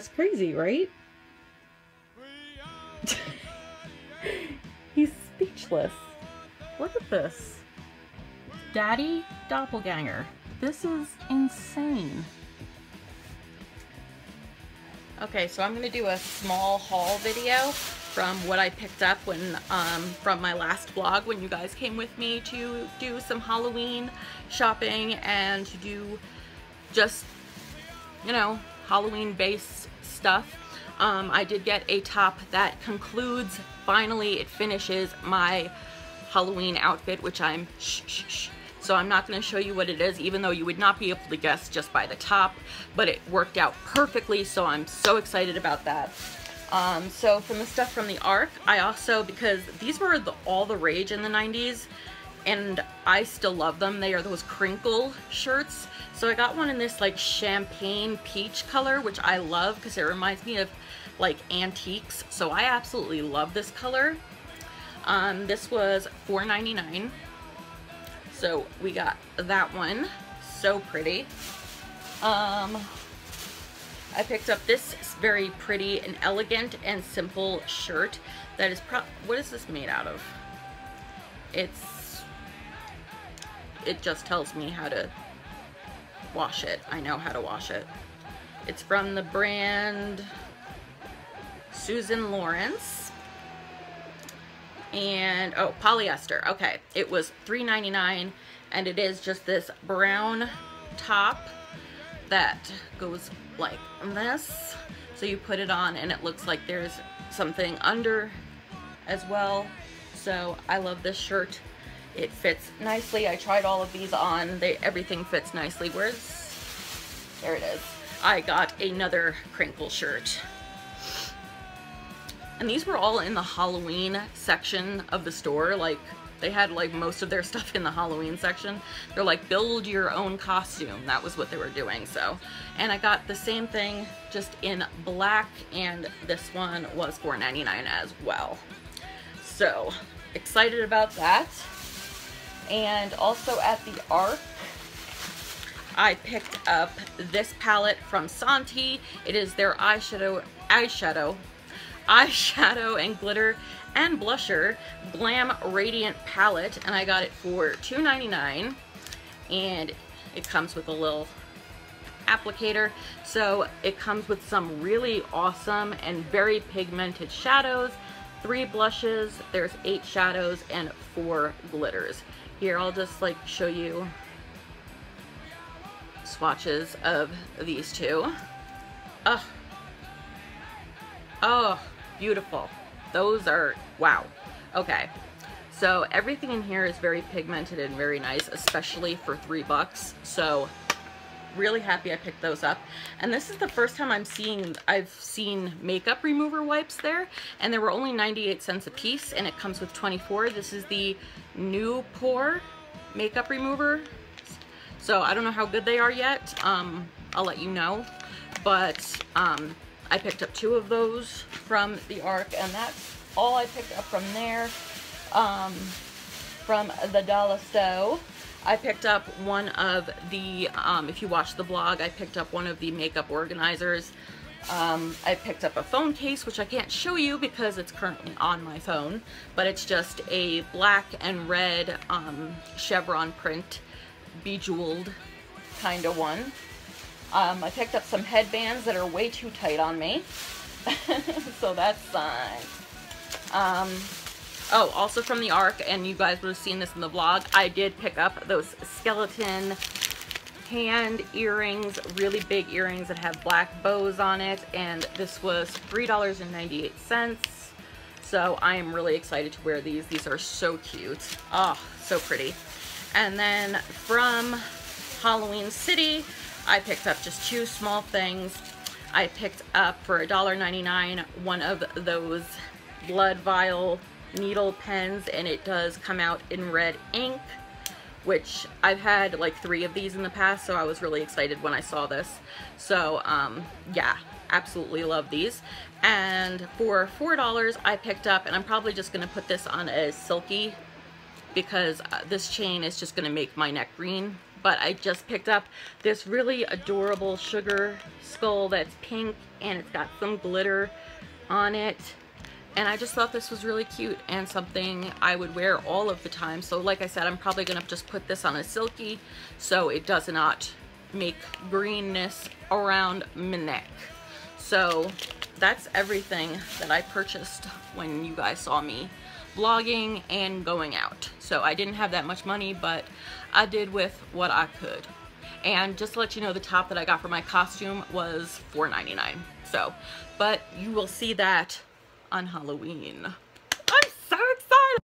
That's crazy, right? He's speechless. Look at this. Daddy Doppelganger. This is insane. Okay, so I'm gonna do a small haul video from what I picked up when from my last vlog when you guys came with me to do some Halloween shopping and to do just, you know, Halloween based stuff. I did get a top that concludes, finally it finishes my Halloween outfit, which I'm so I'm not going to show you what it is, even though you would not be able to guess just by the top, but it worked out perfectly, so I'm so excited about that. So from the stuff from the Ark, I also, because these were all the rage in the 90s, and I still love them, they are those crinkle shirts. So I got one in this like champagne peach color, which I love because it reminds me of like antiques, so I absolutely love this color. This was $4.99. So we got that one, so pretty. I picked up this very pretty and elegant and simple shirt that is what is this made out of? It just tells me how to wash it. I know how to wash it. It's from the brand Susan Lawrence. And oh, polyester. Okay, it was $3.99, and it is just this brown top that goes like this. So you put it on and it looks like there's something under as well. So I love this shirt. It fits nicely. I tried all of these on. Everything fits nicely. There it is. I got another crinkle shirt. And these were all in the Halloween section of the store. Like, they had like most of their stuff in the Halloween section. They're like, build your own costume. That was what they were doing, so. And I got the same thing, just in black, and this one was $4.99 as well. So, excited about that. And also at the Ark, I picked up this palette from Santi. It is their eyeshadow and glitter and blusher Glam Radiant palette, and I got it for $2.99, and it comes with a little applicator. So it comes with some really awesome and very pigmented shadows, 3 blushes, there's 8 shadows and 4 glitters. Here, I'll just like show you swatches of these two. Oh, beautiful. Those are, wow. Okay, so everything in here is very pigmented and very nice, especially for $3. So really happy I picked those up. And this is the first time I've seen makeup remover wipes there, and they were only 98 cents a piece, and it comes with 24. This is the New Pore makeup remover. So I don't know how good they are yet. I'll let you know. But I picked up 2 of those from the Ark, and that's all I picked up from there. From the Dollar Store, I picked up one of the, if you watch the vlog, I picked up one of the makeup organizers. I picked up a phone case, which I can't show you because it's currently on my phone, but it's just a black and red chevron print, bejeweled kind of one. I picked up some headbands that are way too tight on me, so that's fine. Oh, also from the Ark, and you guys would have seen this in the vlog, I did pick up those skeleton hand earrings, really big earrings that have black bows on it, and this was $3.98. So I am really excited to wear these. These are so cute. Oh, so pretty. And then from Halloween City, I picked up just 2 small things. I picked up for $1.99 one of those blood vial needle pens, and it does come out in red ink, which I've had like 3 of these in the past, so I was really excited when I saw this. So yeah, absolutely love these. And for $4 I picked up, and I'm probably just going to put this on as silky because this chain is just going to make my neck green but I just picked up this really adorable sugar skull that's pink and it's got some glitter on it. And I just thought this was really cute and something I would wear all of the time. So like I said, I'm probably gonna just put this on a silky so it does not make greenness around my neck. So that's everything that I purchased when you guys saw me vlogging and going out. So I didn't have that much money, but I did with what I could. And just to let you know, the top that I got for my costume was $4.99. So, but you will see that on Halloween. I'm so excited!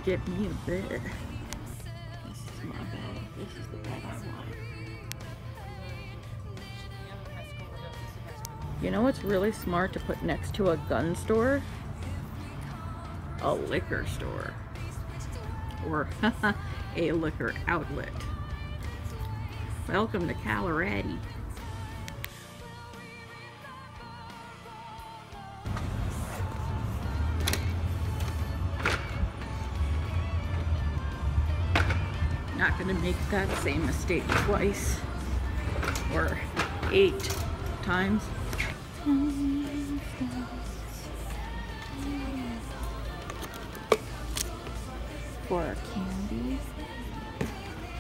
Get me a bed. This is my bed. This is the bed I want. You know what's really smart to put next to a gun store? A liquor store. Or a liquor outlet. Welcome to Colorado. Not gonna make that same mistake twice or 8 times. For our candy.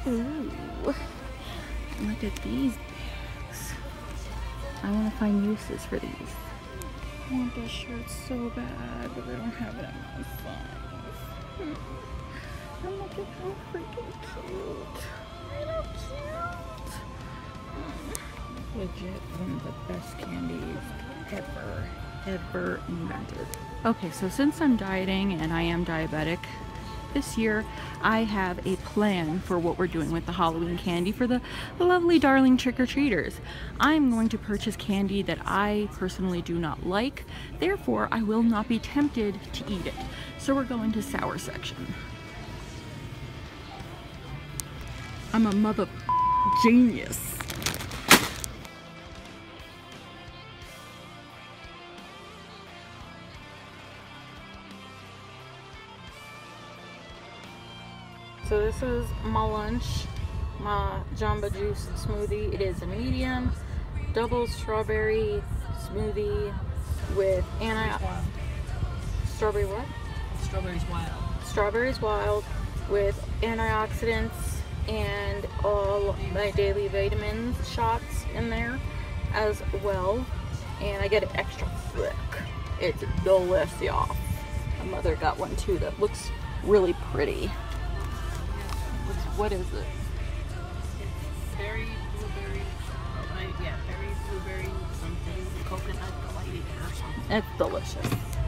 Ooh, look at these bags. I want to find uses for these. I want this shirt so bad, but they don't have it at my size. And look at how freaking cute. Ain't that cute? Legit one of the best candies ever invented. Okay, so since I'm dieting and I am diabetic, this year I have a plan for what we're doing with the Halloween candy for the lovely darling trick-or-treaters. I'm going to purchase candy that I personally do not like, therefore I will not be tempted to eat it. So we're going to sour section. I'm a mother genius. So this is my lunch, my Jamba Juice smoothie. It is a medium, double strawberry smoothie with strawberry what? Strawberries Wild. Strawberries Wild with antioxidants and all my daily vitamins shots in there as well. And I get it extra thick. It's delicious. My mother got one too that looks really pretty. What is it? It's berry, blueberry, yeah, berry, blueberry, something, coconut delight or something. It's delicious.